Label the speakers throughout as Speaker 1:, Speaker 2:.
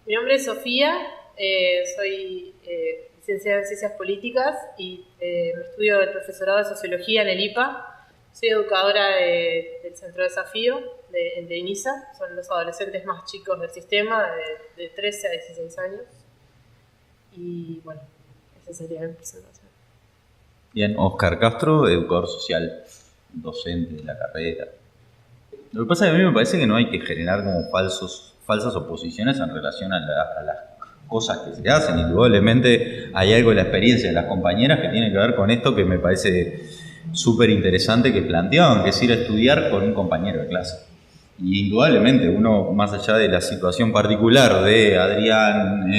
Speaker 1: Mi nombre es Sofía, soy licenciada en Ciencias Políticas y estudio el profesorado de Sociología en el IPA. Soy educadora del Centro Desafío de INISA, son los adolescentes más chicos del sistema, de 13 a 16 años. Y bueno, esa sería mi presentación.
Speaker 2: Bien, Oscar Castro, educador social, docente de la carrera. Lo que pasa es que a mí me parece que no hay que generar como falsas oposiciones en relación a las cosas que se hacen. Indudablemente hay algo de la experiencia de las compañeras que tiene que ver con esto que me parece súper interesante que planteaban, que es ir a estudiar con un compañero de clase. Y indudablemente uno, más allá de la situación particular de Adrián,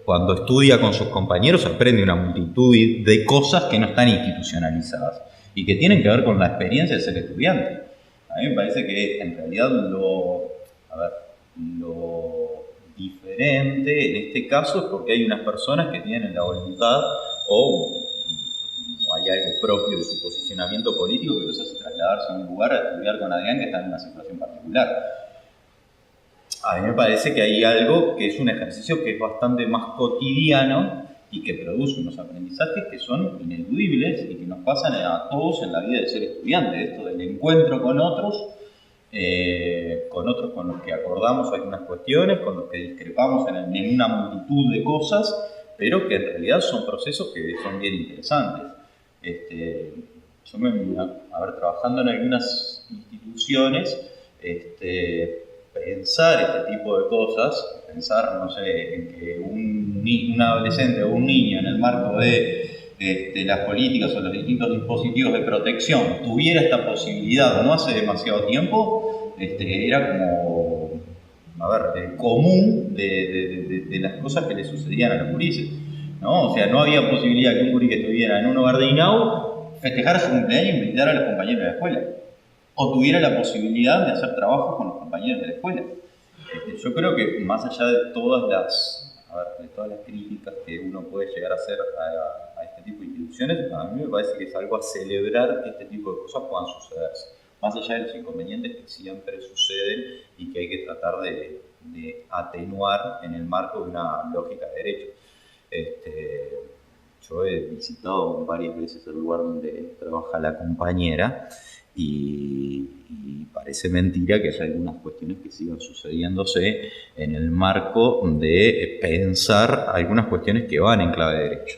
Speaker 2: cuando estudia con sus compañeros aprende una multitud de cosas que no están institucionalizadas y que tienen que ver con la experiencia de ser estudiante. A mí me parece que en realidad lo diferente en este caso es porque hay unas personas que tienen la voluntad o hay algo propio de su posicionamiento político que los hace trasladarse a un lugar a estudiar con Adrián que está en una situación particular. A mí me parece que hay algo que es un ejercicio que es bastante más cotidiano y que produce unos aprendizajes que son ineludibles y que nos pasan a todos en la vida de ser estudiante. Esto del encuentro con otros con los que acordamos algunas cuestiones, con los que discrepamos en una multitud de cosas, pero que en realidad son procesos que son bien interesantes. Yo trabajando en algunas instituciones, pensar este tipo de cosas, pensar, no sé, en que un adolescente o un niño en el marco de las políticas o los distintos dispositivos de protección tuviera esta posibilidad no hace demasiado tiempo, era como, común de las cosas que le sucedían a los gurises, ¿no? O sea, no había posibilidad que un gurí que estuviera en un hogar de INAU festejara su cumpleaños y invitara a los compañeros de la escuela, o tuviera la posibilidad de hacer trabajos con los compañeros de la escuela. Yo creo que más allá de todas las críticas que uno puede llegar a hacer a este tipo de instituciones, a mí me parece que es algo a celebrar que este tipo de cosas puedan sucederse, más allá de los inconvenientes que siempre suceden y que hay que tratar de atenuar en el marco de una lógica de derecho. Yo he visitado varias veces el lugar donde trabaja la compañera y parece mentira que haya algunas cuestiones que sigan sucediéndose en el marco de pensar algunas cuestiones que van en clave de derecho.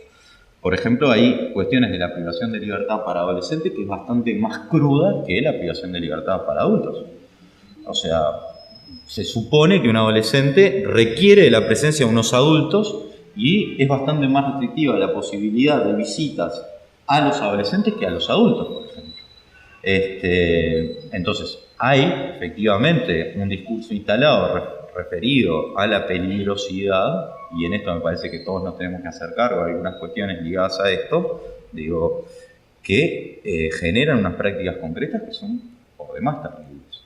Speaker 2: Por ejemplo, hay cuestiones de la privación de libertad para adolescentes que es bastante más cruda que la privación de libertad para adultos. O sea, se supone que un adolescente requiere de la presencia de unos adultos y es bastante más restrictiva la posibilidad de visitas a los adolescentes que a los adultos, por ejemplo. Entonces, hay efectivamente un discurso instalado referido a la peligrosidad, y en esto me parece que todos nos tenemos que hacer cargo de algunas cuestiones ligadas a esto, que generan unas prácticas concretas que son por demás terribles.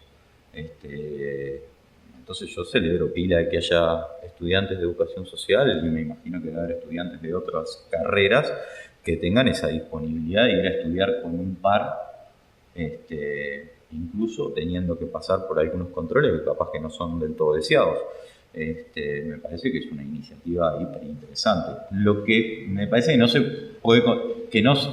Speaker 2: Entonces yo celebro pila de que haya estudiantes de educación social y me imagino que va a haber estudiantes de otras carreras que tengan esa disponibilidad de ir a estudiar con un par, incluso teniendo que pasar por algunos controles que capaz que no son del todo deseados. Me parece que es una iniciativa hiper interesante. Lo que me parece que no se puede, que no es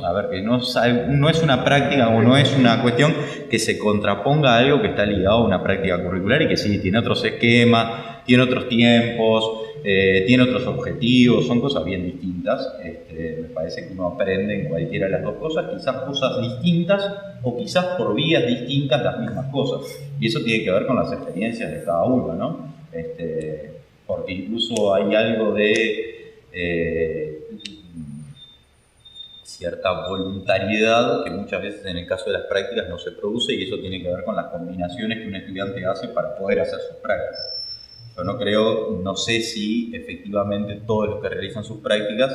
Speaker 2: una práctica o no es una cuestión que se contraponga a algo que está ligado a una práctica curricular y que sí, tiene otros esquemas, tiene otros tiempos, tiene otros objetivos, son cosas bien distintas. Me parece que uno aprende en cualquiera de las dos cosas, quizás cosas distintas o quizás por vías distintas las mismas cosas. Y eso tiene que ver con las experiencias de cada uno, ¿no? Porque incluso hay algo de cierta voluntariedad que muchas veces en el caso de las prácticas no se produce, y eso tiene que ver con las combinaciones que un estudiante hace para poder hacer sus prácticas. Yo no sé si efectivamente todos los que realizan sus prácticas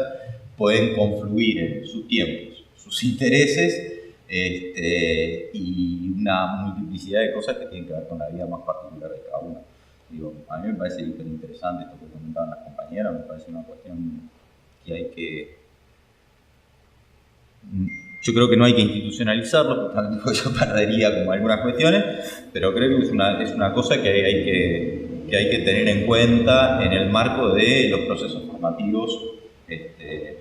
Speaker 2: pueden confluir en sus tiempos, sus intereses y una multiplicidad de cosas que tienen que ver con la vida más particular de cada uno. A mí me parece hiper interesante esto que comentaban las compañeras, me parece una cuestión que hay que... Yo creo que no hay que institucionalizarlo, porque yo perdería como algunas cuestiones, pero creo que es una cosa que hay que hay que tener en cuenta en el marco de los procesos formativos,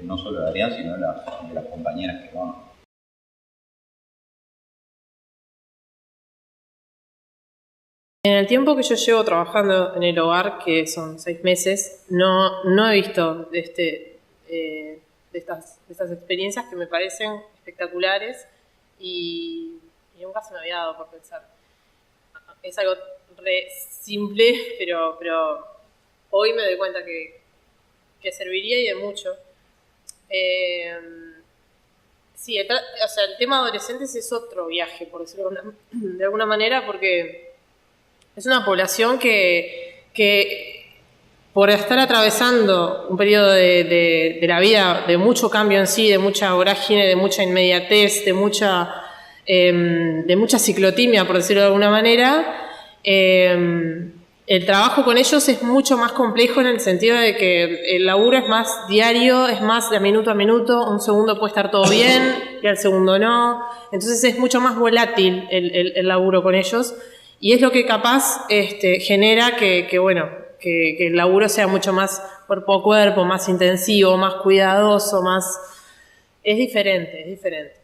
Speaker 2: no solo de Adrián, sino de las compañeras que van.
Speaker 1: En el tiempo que yo llevo trabajando en el hogar, que son 6 meses, no he visto de estas experiencias que me parecen espectaculares y nunca se me había dado por pensar. Es algo re simple, pero hoy me doy cuenta que serviría y de mucho. Sí, el tema adolescentes es otro viaje, por decirlo de alguna manera, porque es una población que por estar atravesando un periodo de la vida de mucho cambio en sí, de mucha vorágine, de mucha inmediatez, de mucha ciclotimia, por decirlo de alguna manera, el trabajo con ellos es mucho más complejo en el sentido de que el laburo es más diario, es más de minuto a minuto, un segundo puede estar todo bien y al segundo no, entonces es mucho más volátil el laburo con ellos. Y es lo que capaz genera que el laburo sea mucho más cuerpo a cuerpo, más intensivo, más cuidadoso, más... Es diferente.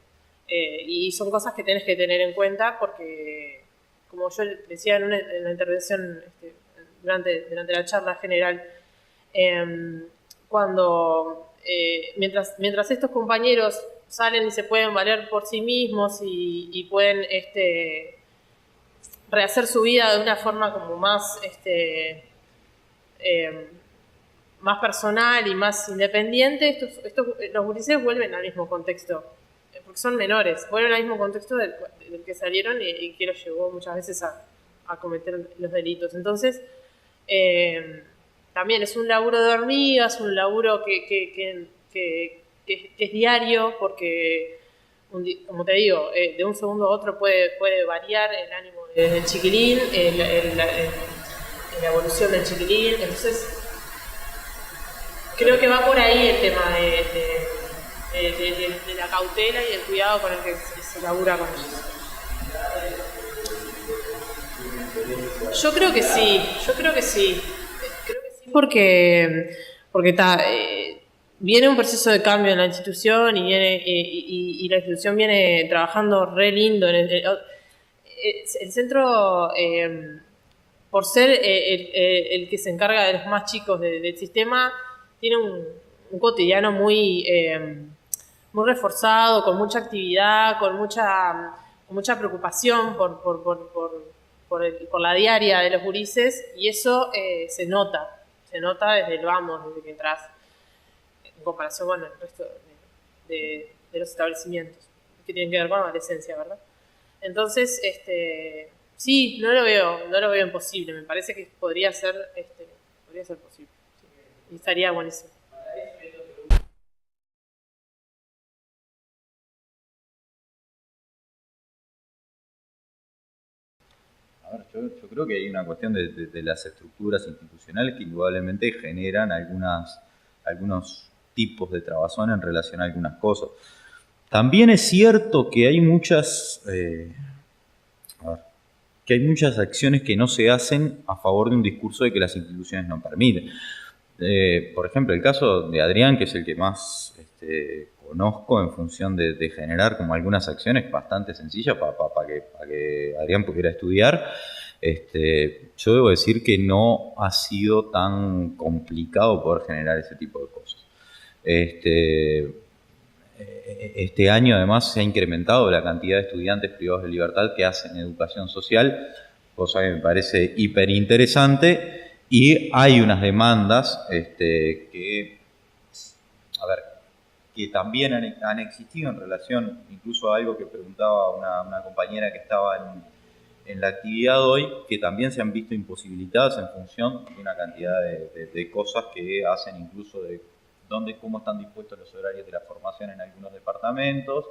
Speaker 1: Y son cosas que tenés que tener en cuenta porque, como yo decía en la intervención durante la charla general, mientras estos compañeros salen y se pueden valer por sí mismos y pueden... rehacer su vida de una forma como más más personal y más independiente, los gurises vuelven al mismo contexto, porque son menores, vuelven al mismo contexto del que salieron y que los llevó muchas veces a cometer los delitos. Entonces, también es un laburo de hormigas, un laburo que es diario, porque como te digo, de un segundo a otro puede variar el ánimo del chiquilín, la evolución del chiquilín. Entonces, creo que va por ahí el tema de la cautela y el cuidado con el que se labura con ellos. Yo creo que sí, porque está... viene un proceso de cambio en la institución y la institución viene trabajando re lindo. El centro, por ser el que se encarga de los más chicos del sistema, tiene un cotidiano muy reforzado, con mucha actividad, con mucha preocupación por la diaria de los gurises, y eso se nota desde el vamos, desde que entras, en comparación con el resto de los establecimientos que tienen que ver con la adolescencia, ¿verdad? Entonces, sí, no lo veo imposible. Me parece que podría ser posible. Sí. Y estaría buenísimo.
Speaker 2: A ver, yo creo que hay una cuestión de las estructuras institucionales que indudablemente generan algunos tipos de trabazón en relación a algunas cosas. También es cierto que hay muchas acciones que no se hacen a favor de un discurso de que las instituciones no permiten. Por ejemplo, el caso de Adrián, que es el que más conozco en función de generar como algunas acciones bastante sencillas para que Adrián pudiera estudiar. Yo debo decir que no ha sido tan complicado poder generar ese tipo de cosas. Este año además se ha incrementado la cantidad de estudiantes privados de libertad que hacen educación social, cosa que me parece hiper interesante, y hay unas demandas que también han existido en relación incluso a algo que preguntaba una compañera que estaba en la actividad hoy, que también se han visto imposibilitadas en función de una cantidad de cosas que hacen incluso de cómo están dispuestos los horarios de la formación en algunos departamentos,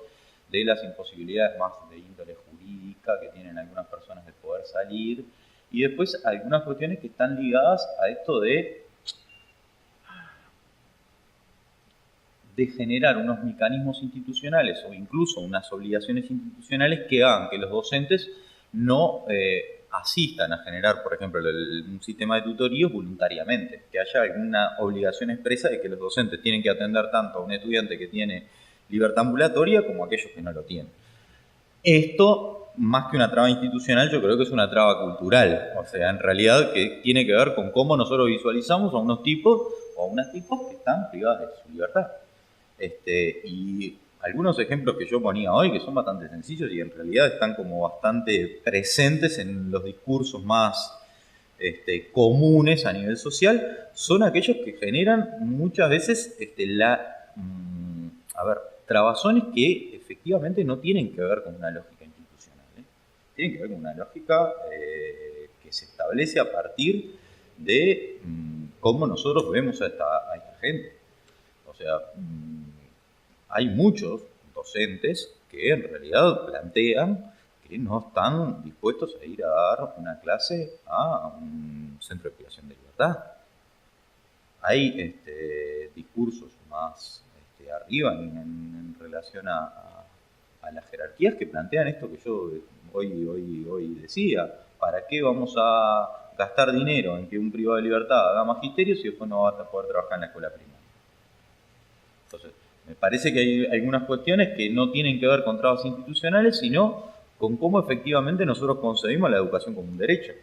Speaker 2: de las imposibilidades más de índole jurídica que tienen algunas personas de poder salir, y después algunas cuestiones que están ligadas a esto de generar unos mecanismos institucionales o incluso unas obligaciones institucionales que hagan que los docentes no asistan a generar, por ejemplo, un sistema de tutorías voluntariamente, que haya alguna obligación expresa de que los docentes tienen que atender tanto a un estudiante que tiene libertad ambulatoria como a aquellos que no lo tienen. Esto, más que una traba institucional, yo creo que es una traba cultural, o sea, en realidad que tiene que ver con cómo nosotros visualizamos a unos tipos o a unas tipos que están privadas de su libertad. Y algunos ejemplos que yo ponía hoy, que son bastante sencillos y en realidad están como bastante presentes en los discursos más comunes a nivel social, son aquellos que generan muchas veces trabazones que efectivamente no tienen que ver con una lógica institucional, tienen que ver con una lógica que se establece a partir de cómo nosotros vemos a esta gente. O sea, hay muchos docentes que en realidad plantean que no están dispuestos a ir a dar una clase a un centro de privación de libertad. Hay discursos más arriba en relación a las jerarquías que plantean esto que yo hoy decía. ¿Para qué vamos a gastar dinero en que un privado de libertad haga magisterio si después no va a poder trabajar en la escuela primaria? Entonces, me parece que hay algunas cuestiones que no tienen que ver con trabas institucionales, sino con cómo efectivamente nosotros concebimos la educación como un derecho.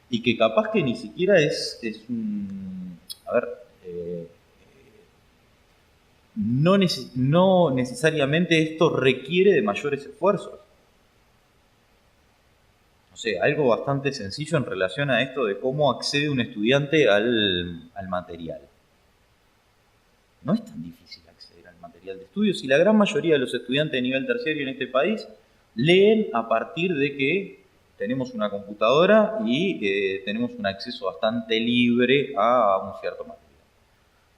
Speaker 2: Y que capaz que ni siquiera es un... no necesariamente esto requiere de mayores esfuerzos. O sea, algo bastante sencillo en relación a esto de cómo accede un estudiante al material. No es tan difícil acceder al material de estudio si la gran mayoría de los estudiantes de nivel terciario en este país leen a partir de que tenemos una computadora y tenemos un acceso bastante libre a un cierto material,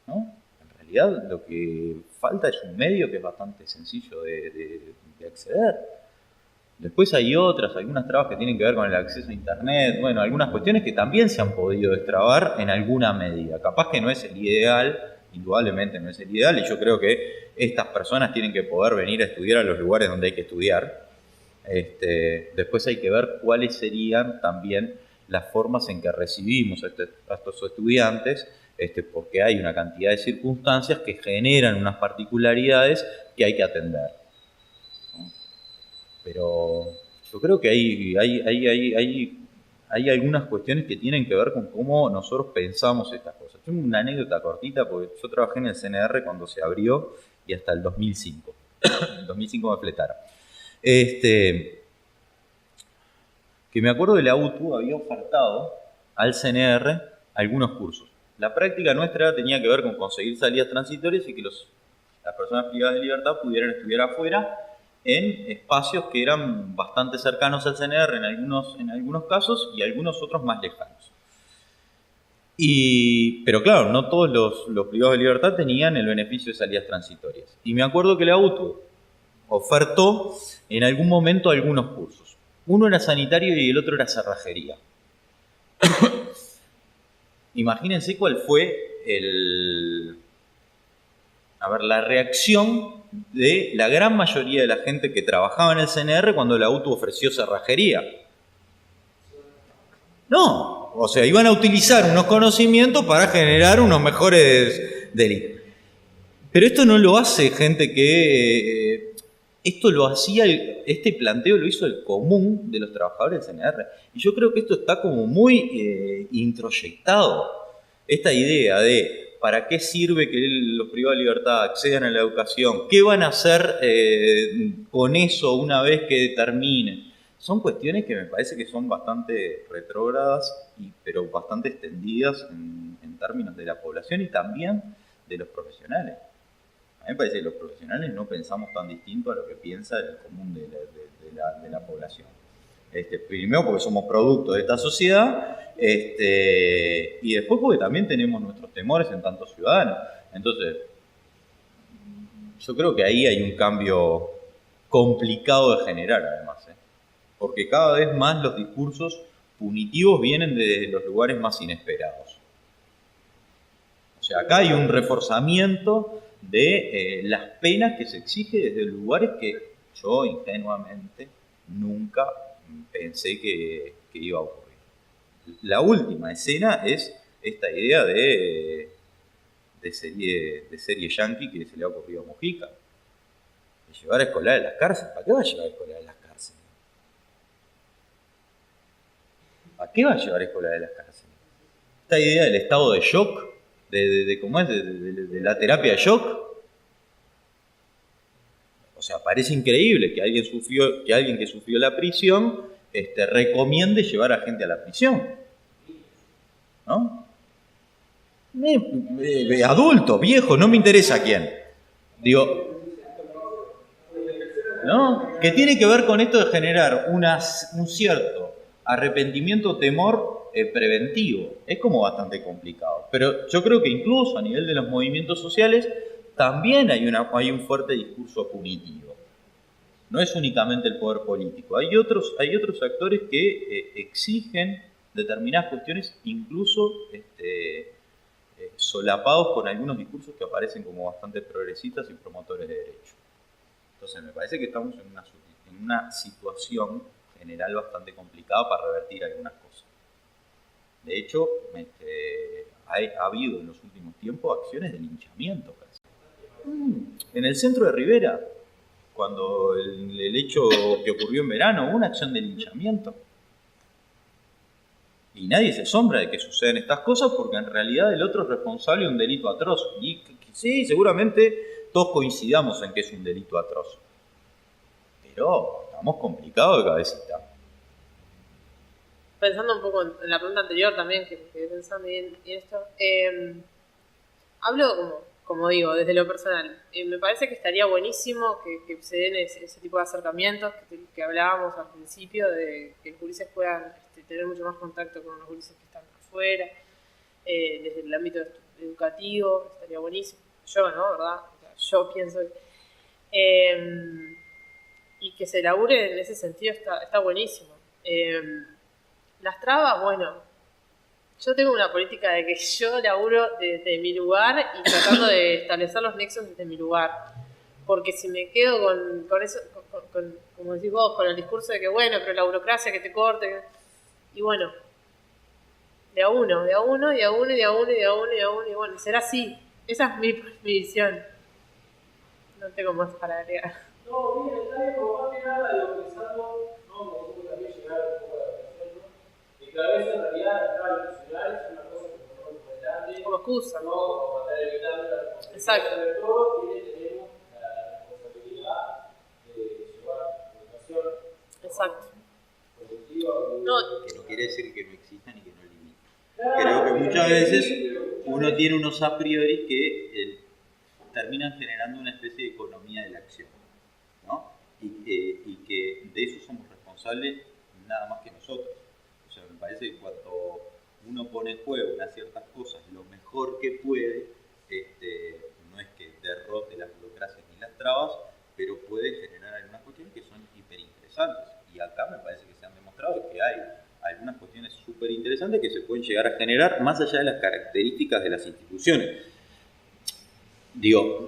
Speaker 2: ¿no? En realidad lo que falta es un medio que es bastante sencillo de acceder. Después hay algunas trabas que tienen que ver con el acceso a internet, bueno, algunas cuestiones que también se han podido destrabar en alguna medida. Capaz que no es el ideal, indudablemente no es el ideal, y yo creo que estas personas tienen que poder venir a estudiar a los lugares donde hay que estudiar. Después hay que ver cuáles serían también las formas en que recibimos a estos estudiantes, porque hay una cantidad de circunstancias que generan unas particularidades que hay que atender. Pero yo creo que hay algunas cuestiones que tienen que ver con cómo nosotros pensamos estas cosas. Tengo una anécdota cortita, porque yo trabajé en el CNR cuando se abrió y hasta el 2005. En el 2005 me fletaron. Que me acuerdo de la UTU había ofertado al CNR algunos cursos. La práctica nuestra tenía que ver con conseguir salidas transitorias y que las personas privadas de libertad pudieran estudiar afuera en espacios que eran bastante cercanos al CNR en algunos casos y algunos otros más lejanos. Pero claro, no todos los privados de libertad tenían el beneficio de salidas transitorias. Y me acuerdo que la UTU ofertó en algún momento algunos cursos. Uno era sanitario y el otro era cerrajería. Imagínense cuál fue la reacción de la gran mayoría de la gente que trabajaba en el CNR cuando la UTU ofreció cerrajería. No, o sea, iban a utilizar unos conocimientos para generar unos mejores delitos. Pero esto no lo hace gente que... este planteo lo hizo el común de los trabajadores del CNR. Y yo creo que esto está como muy introyectado. Esta idea de ¿para qué sirve que los privados de libertad accedan a la educación? ¿Qué van a hacer con eso una vez que terminen? Son cuestiones que me parece que son bastante retrógradas, pero bastante extendidas en términos de la población y también de los profesionales. A mí me parece que los profesionales no pensamos tan distinto a lo que piensa el común de la población. Primero porque somos producto de esta sociedad, y después porque también tenemos nuestros temores en tanto ciudadanos. Entonces, yo creo que ahí hay un cambio complicado de generar, además, porque cada vez más los discursos punitivos vienen de los lugares más inesperados. O sea, acá hay un reforzamiento de las penas que se exige desde lugares que yo ingenuamente nunca pensé que iba a ocurrir. La última escena es esta idea de serie yankee que se le ha ocurrido a Mujica, de llevar a escolares a las cárceles. ¿Para qué va a llevar a escolares a las cárceles? ¿Para qué va a llevar a escolares a las cárceles? Esta idea del estado de shock, ¿cómo es? De la terapia de shock. O sea, parece increíble que alguien que sufrió la prisión recomiende llevar a gente a la prisión, ¿no? Adulto, viejo, no me interesa quién. Digo, ¿no? Que tiene que ver con esto de generar un cierto arrepentimiento, temor preventivo. Es como bastante complicado. Pero yo creo que incluso a nivel de los movimientos sociales también hay un fuerte discurso punitivo. No es únicamente el poder político. Hay otros actores que exigen determinadas cuestiones, incluso solapados con algunos discursos que aparecen como bastante progresistas y promotores de derechos. Entonces me parece que estamos en una situación general bastante complicada para revertir algunas cosas. De hecho, ha habido en los últimos tiempos acciones de linchamiento casi. En el centro de Rivera, cuando el hecho que ocurrió en verano, hubo una acción de linchamiento. Y nadie se asombra de que sucedan estas cosas porque en realidad el otro es responsable de un delito atroz. Y sí, seguramente todos coincidamos en que es un delito atroz. Pero estamos complicados de cabecita.
Speaker 1: Pensando un poco en la pregunta anterior también, que pensando en esto, hablo como digo, desde lo personal. Me parece que estaría buenísimo que se den ese tipo de acercamientos que hablábamos al principio, de que los gurises puedan tener mucho más contacto con los gurises que están afuera, desde el ámbito educativo, estaría buenísimo. Yo, ¿no? ¿Verdad? O sea, yo pienso y que se labure en ese sentido está buenísimo. Las trabas, bueno, yo tengo una política de que yo laburo desde mi lugar y tratando de establecer los nexos desde mi lugar. Porque si me quedo con eso, como decís vos, con el discurso de que bueno, pero la burocracia que te corte, y bueno, de a uno, y bueno, será así. Esa es mi visión. No tengo más para agregar.
Speaker 3: No, bien, está bien, como más que nada, lo pensando, no, me gusta también llegar un poco a la reflexión, ¿no? Y que a veces en realidad las trabas institucionales es una cosa que ponemos por delante,
Speaker 1: como excusa,
Speaker 3: ¿no? Como para estar evitando la responsabilidad.
Speaker 1: Exacto.
Speaker 3: Sobre todo, tenemos la responsabilidad de llevar educación.
Speaker 1: Exacto.
Speaker 3: No,
Speaker 2: que no quiere decir que no existan y que no limiten. Creo que muchas veces uno tiene unos a priori que terminan generando una especie de economía de la acción, ¿no? Y que de eso somos responsables nada más que nosotros. O sea, me parece que cuando uno pone en juego unas ciertas cosas lo mejor que puede, no es que derrote las burocracias ni las trabas, pero puede generar algunas cuestiones que son hiperinteresantes. Y acá me parece que se han demostrado que hay algunas cuestiones súper interesantes que se pueden llegar a generar más allá de las características de las instituciones. Digo,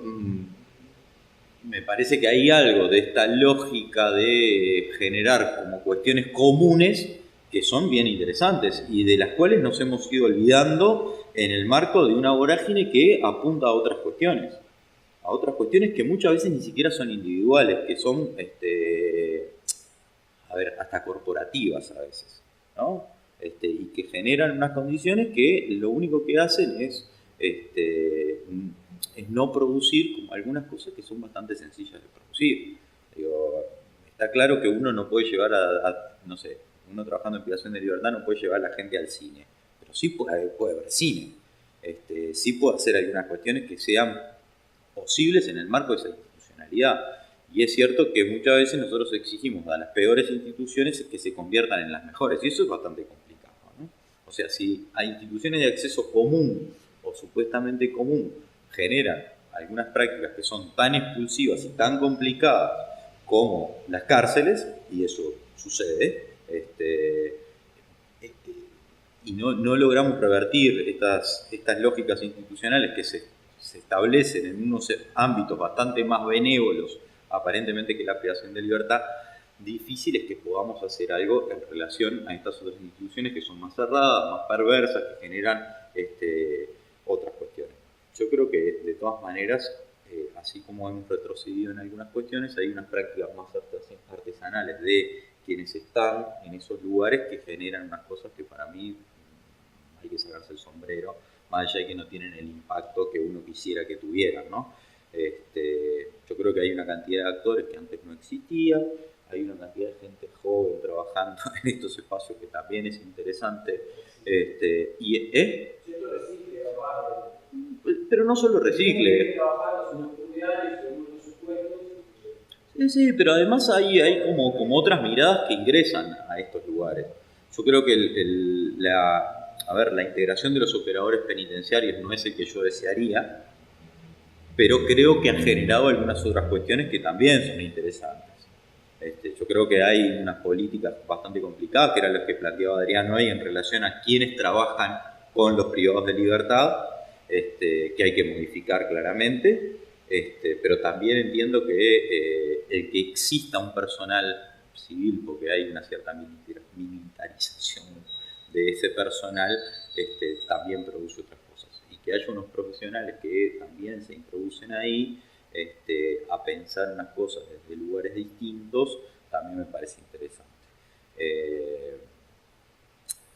Speaker 2: me parece que hay algo de esta lógica de generar como cuestiones comunes que son bien interesantes y de las cuales nos hemos ido olvidando en el marco de una vorágine que apunta a otras cuestiones que muchas veces ni siquiera son individuales, que son hasta corporativas a veces, ¿no? Y que generan unas condiciones que lo único que hacen es no producir como algunas cosas que son bastante sencillas de producir. Digo, está claro que uno no puede llevar no sé, uno trabajando en privación de libertad no puede llevar a la gente al cine, pero sí puede ver cine. Sí puede hacer algunas cuestiones que sean posibles en el marco de esa institucionalidad. Y es cierto que muchas veces nosotros exigimos a las peores instituciones que se conviertan en las mejores, y eso es bastante complicado, ¿no? O sea, si hay instituciones de acceso común o supuestamente común generan algunas prácticas que son tan expulsivas y tan complicadas como las cárceles, y eso sucede, y no logramos revertir estas lógicas institucionales que se establecen en unos ámbitos bastante más benévolos aparentemente que la privación de libertad, difícil es que podamos hacer algo en relación a estas otras instituciones que son más cerradas, más perversas, que generan otras cuestiones. Yo creo que de todas maneras, así como hemos retrocedido en algunas cuestiones, hay unas prácticas más artesanales de quienes están en esos lugares que generan unas cosas que para mí hay que sacarse el sombrero, más allá de que no tienen el impacto que uno quisiera que tuvieran, ¿no? Yo creo que hay una cantidad de actores que antes no existían, hay una cantidad de gente joven trabajando en estos espacios que también es interesante. Pero no solo recicle. Sí, pero además hay como otras miradas que ingresan a estos lugares. Yo creo que la integración de los operadores penitenciarios no es el que yo desearía, pero creo que ha generado algunas otras cuestiones que también son interesantes. Yo creo que hay unas políticas bastante complicadas, que eran las que planteaba Adrián hoy en relación a quienes trabajan con los privados de libertad, que hay que modificar claramente, pero también entiendo que el que exista un personal civil, porque hay una cierta militarización de ese personal, también produce otras cosas. Y que haya unos profesionales que también se introducen ahí a pensar unas cosas desde lugares distintos, también me parece interesante.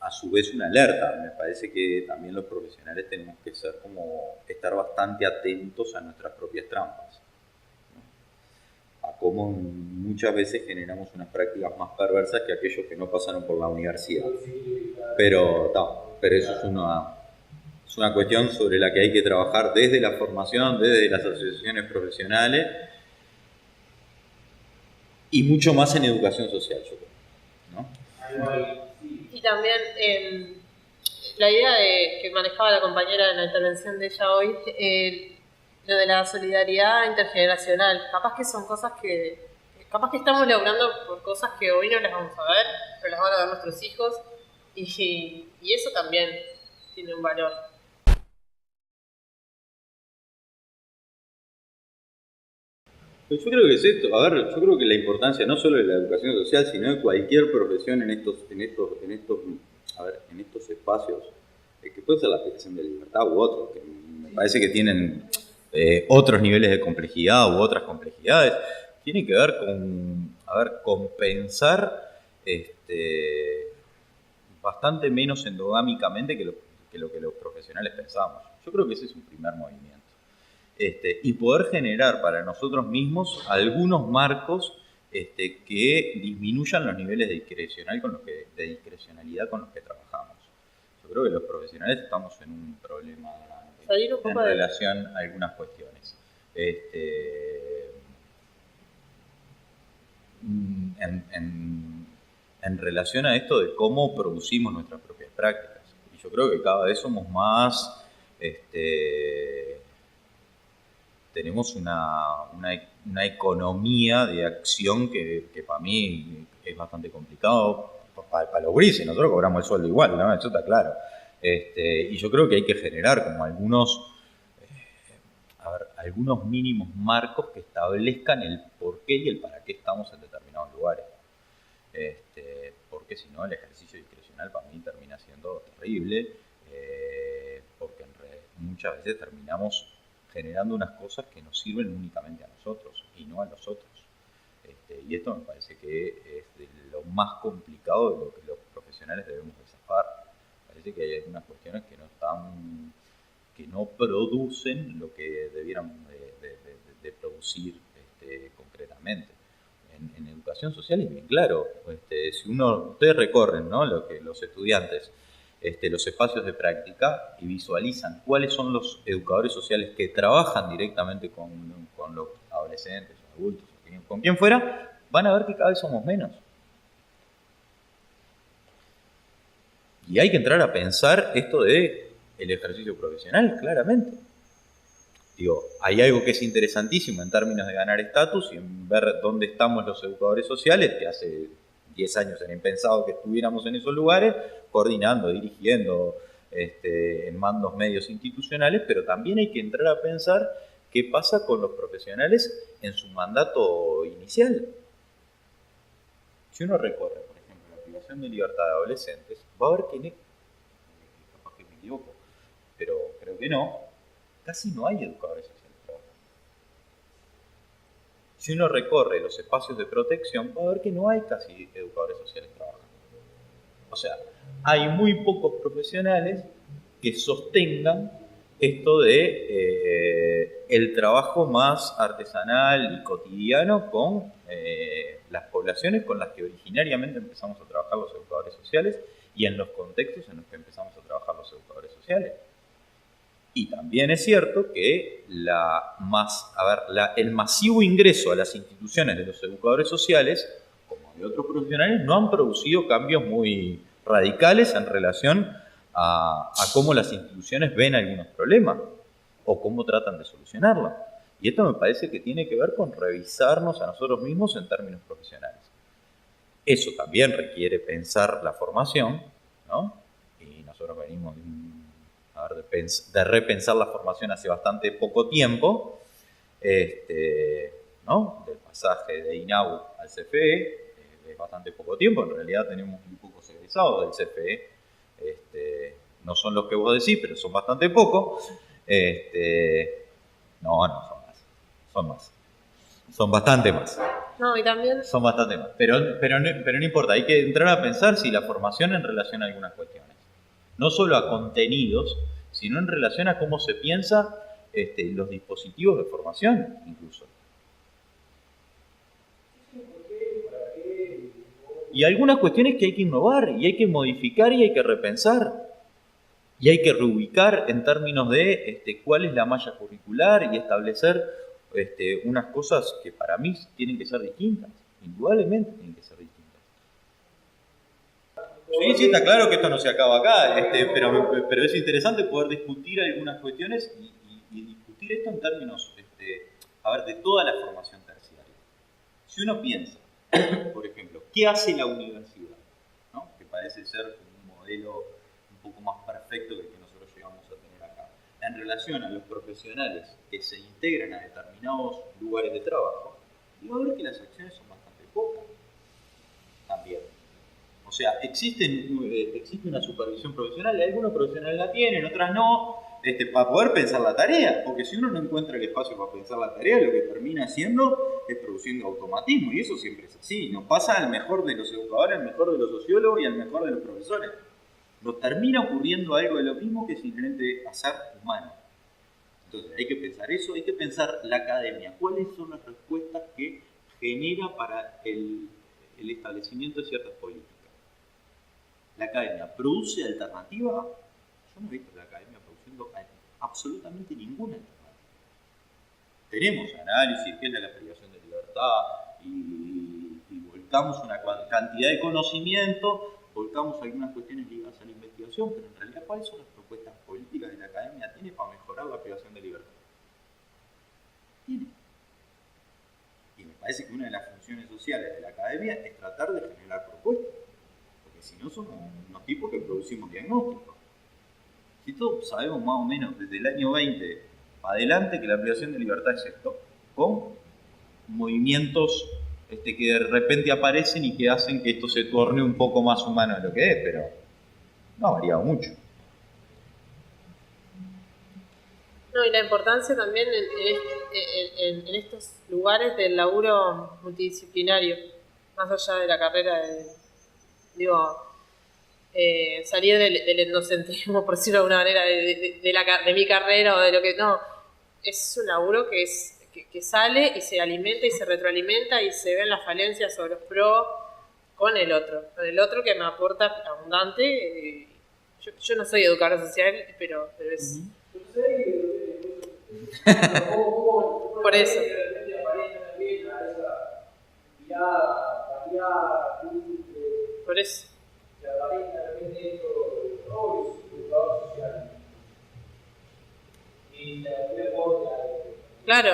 Speaker 2: A su vez una alerta, me parece que también los profesionales tenemos que estar bastante atentos a nuestras propias trampas, ¿no? A cómo muchas veces generamos unas prácticas más perversas que aquellos que no pasaron por la universidad. Pero eso es una cuestión sobre la que hay que trabajar desde la formación, desde las asociaciones profesionales y mucho más en educación social, yo creo, ¿no?
Speaker 1: Y también la idea que manejaba la compañera en la intervención de ella hoy, lo de la solidaridad intergeneracional, capaz que son cosas capaz que estamos laburando por cosas que hoy no las vamos a ver, pero las van a ver nuestros hijos, y eso también tiene un valor.
Speaker 2: Pues yo creo que es esto, yo creo que la importancia no solo de la educación social, sino de cualquier profesión en estos espacios, que puede ser la aplicación de libertad u otros, que me parece que tienen otros niveles de complejidad u otras complejidades, tiene que ver con pensar bastante menos endogámicamente que lo que los profesionales pensamos. Yo creo que ese es un primer movimiento. Y poder generar para nosotros mismos algunos marcos que disminuyan los niveles de discrecionalidad con los que trabajamos. Yo creo que los profesionales estamos en un problema en relación a algunas cuestiones. En relación a esto de cómo producimos nuestras propias prácticas. Y yo creo que cada vez somos más... tenemos una economía de acción que para mí es bastante complicado para los grises. Nosotros cobramos el sueldo igual, ¿no? Eso está claro. Y yo creo que hay que generar como algunos mínimos marcos que establezcan el por qué y el para qué estamos en determinados lugares. Porque si no, el ejercicio discrecional para mí termina siendo terrible, porque muchas veces terminamos generando unas cosas que nos sirven únicamente a nosotros y no a los otros. Y esto me parece que es de lo más complicado de lo que los profesionales debemos de zafar. Parece que hay algunas cuestiones que no producen lo que debieran de producir concretamente. En educación social es bien claro. Si ustedes recorren, ¿no?, los estudiantes, los espacios de práctica y visualizan cuáles son los educadores sociales que trabajan directamente con los adolescentes, adultos, con quien fuera, van a ver que cada vez somos menos. Y hay que entrar a pensar esto de el ejercicio profesional, claramente. Digo, hay algo que es interesantísimo en términos de ganar estatus y en ver dónde estamos los educadores sociales, que hace 10 años era impensado que estuviéramos en esos lugares, coordinando, dirigiendo en mandos medios institucionales, pero también hay que entrar a pensar qué pasa con los profesionales en su mandato inicial. Si uno recorre, por ejemplo, la privación de libertad de adolescentes, va a ver que, capaz que me equivoco, pero creo que no, casi no hay educadores sociales trabajando. Si uno recorre los espacios de protección, va a ver que no hay casi educadores sociales trabajando. O sea, hay muy pocos profesionales que sostengan esto de el trabajo más artesanal y cotidiano con las poblaciones con las que originariamente empezamos a trabajar los educadores sociales y en los contextos en los que empezamos a trabajar los educadores sociales. Y también es cierto que el masivo ingreso a las instituciones de los educadores sociales, como de otros profesionales, no han producido cambios muy radicales en relación a cómo las instituciones ven algunos problemas o cómo tratan de solucionarlos. Y esto me parece que tiene que ver con revisarnos a nosotros mismos en términos profesionales. Eso también requiere pensar la formación, ¿no? Y nosotros venimos de repensar la formación hace bastante poco tiempo, ¿no? Del pasaje de INAU al CFE, es bastante poco tiempo, en realidad tenemos muy pocos egresados del CFE, no son los que vos decís, pero son bastante pocos, no, son más, son bastante más.
Speaker 1: No, y también...
Speaker 2: Son bastante más, pero no importa, hay que entrar a pensar si la formación en relación a algunas cuestiones, no solo a contenidos, sino en relación a cómo se piensa los dispositivos de formación, incluso. Y algunas cuestiones que hay que innovar, y hay que modificar, y hay que repensar, y hay que reubicar en términos de cuál es la malla curricular y establecer unas cosas que para mí tienen que ser distintas, indudablemente tienen que ser distintas. Sí, está claro que esto no se acaba acá, pero es interesante poder discutir algunas cuestiones y discutir esto en términos de toda la formación terciaria. Si uno piensa, por ejemplo, ¿qué hace la universidad? ¿No? Que parece ser un modelo un poco más perfecto que el que nosotros llegamos a tener acá. En relación a los profesionales que se integran a determinados lugares de trabajo, y va a ver que las acciones son bastante pocas también. O sea, existe una supervisión profesional, algunos profesionales la tienen, otras no, para poder pensar la tarea, porque si uno no encuentra el espacio para pensar la tarea, lo que termina haciendo es produciendo automatismo, y eso siempre es así. Nos pasa al mejor de los educadores, al mejor de los sociólogos y al mejor de los profesores. Nos termina ocurriendo algo de lo mismo que simplemente azar humano. Entonces hay que pensar eso, hay que pensar la academia, cuáles son las respuestas que genera para el establecimiento de ciertas políticas. ¿La academia produce alternativa? Yo no he visto la academia produciendo absolutamente ninguna alternativa. Tenemos análisis, que es la privación de libertad, y volcamos una cantidad de conocimiento, volcamos algunas cuestiones ligadas a la investigación, pero en realidad, ¿cuáles son las propuestas políticas que la academia tiene para mejorar la privación de libertad? Tiene. Y me parece que una de las funciones sociales de la academia es tratar de generar propuestas. Si no, somos unos tipos que producimos diagnósticos. Si todos sabemos más o menos desde el año 20 para adelante que la privación de libertad es esto, con movimientos que de repente aparecen y que hacen que esto se torne un poco más humano de lo que es, pero no ha variado mucho.
Speaker 1: No, y la importancia también en estos lugares del laburo multidisciplinario, más allá de la carrera salir del endocentrismo, por decirlo de alguna manera, de mi carrera o de lo que... No, es un laburo que sale y se alimenta y se retroalimenta y se ven las falencias o los pros con el otro que me aporta abundante. Yo no soy educadora social, pero es... Por eso. Por eso. Claro.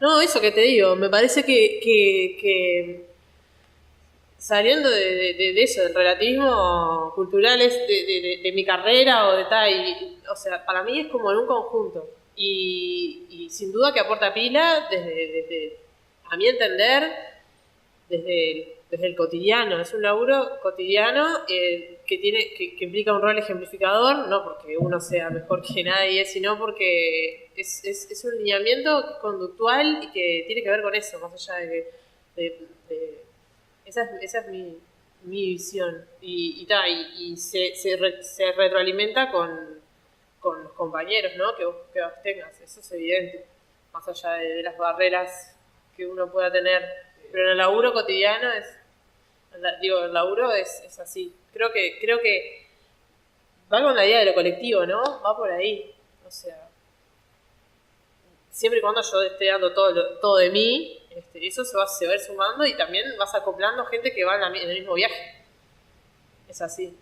Speaker 1: No, eso que te digo, me parece que saliendo de eso, del relativismo cultural de mi carrera o de tal, o sea, para mí es como en un conjunto. Y sin duda que aporta pila desde a mi entender, desde desde el cotidiano, es un laburo cotidiano que implica un rol ejemplificador, no porque uno sea mejor que nadie, sino porque es un lineamiento conductual y que tiene que ver con eso, más allá esa es mi visión. Y se retroalimenta con los compañeros, ¿no? que vos tengas, eso es evidente, más allá de las barreras que uno pueda tener. Pero en el laburo cotidiano el laburo es así. Creo que va con la idea de lo colectivo, ¿no? Va por ahí. O sea, siempre y cuando yo esté dando todo de mí, eso se va a ir sumando y también vas acoplando gente que va en el mismo viaje. Es así.